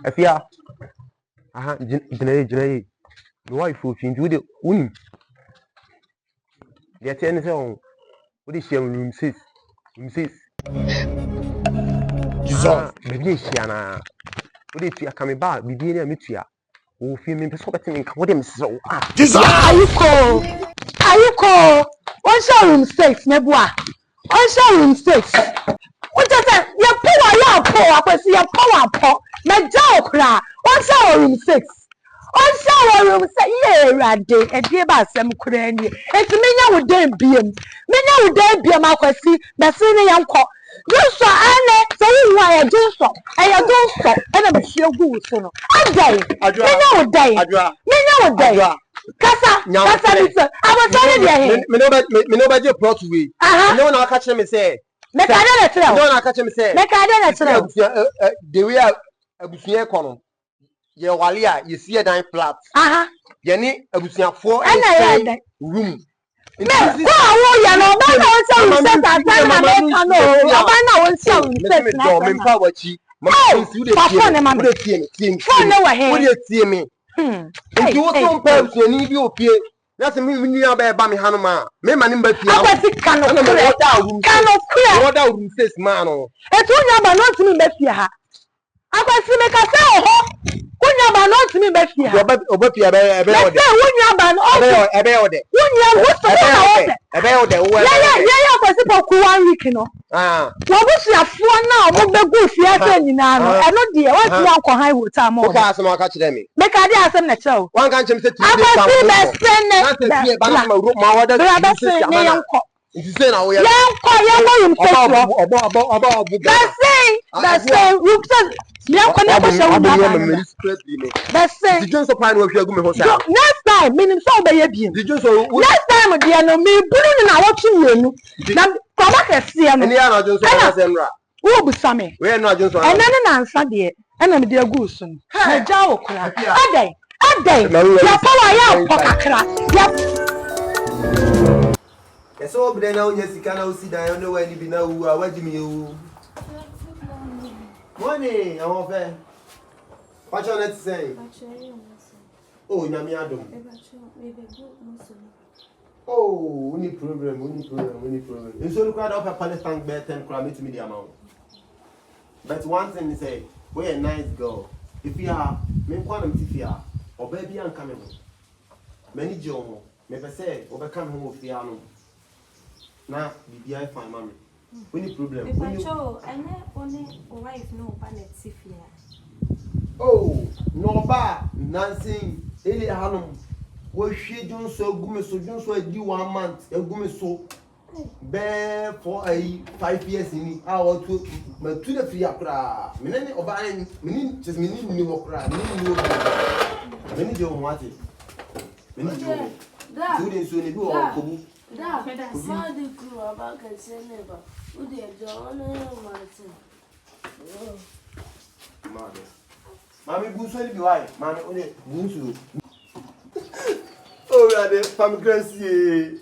Afia. Aha, Jane. The wife who seems with the wound. The attendant on what is room 6. Room 6. Baby, Shiana. What if you are coming back? Be near Mitia. Oh, feeling persuading what him so. Are you call? What's your room 6, Nebua? What's your room 6? What does that? Your poor, I see your poor, my dog cry. What's your room 6? What's your room 6? Yeah, Raddy, and dear Bassam Cranny. It's me now with them beam. Me now with them beam, I can see the senior young cock. You saw Anna, so you are a do so. I don't stop, and I'm sure good soon. I'm dying. Me now with day. Me now with day. Kasa, I was already there. Me nobody brought away. No one catch me say. Make I don't tell. No one catch me say. Make I don't tell. The way a busia kono. Ye walia, you see a dime flat. Ye ni a busia 4 room. Me, you know, but I was set at time I that's me when you are by me Hanuma. Me man but cannot room says man. It's one not to me Bessia. I was to make a sound. When not to me Bessia. About next time, meaning so baby. Next time, dear, no me, Bruno, I want you. Now, come back and see me. Who be Sammy? We're not just and then an answer, dear, and I'm dear goose. I jaw crack. A day. Your power, yep. So, but now, yes, you cannot see that I don't know when you be now. What do you Money, I'm off there. What's your next say? Oh, Namiadum. Oh, we need problem. And so look at up a Palestine bet and cram it to me the amount. But one thing is say, we're a nice girl. If you are, me quantum tifia, or baby and coming home. Many Jomo, maybe say, or come home with Fiano. Now, BBI fine, mammy. Any problem? If I show, I never only wife no planet Sifia. Oh, no ba, Nancy, Eli Hanum. Well, she don't so good, so don't so do 1 month, a gummy so bear for a 5 years in our two, but to the Fiacra. Many of I mean, just meaning new cry, many don't want it. Many do this when you do all. Da, how do you grow about and say never? Would you John Martin? Mammy Booswell be white, Mammy only Booswell. Oh, yeah, the family.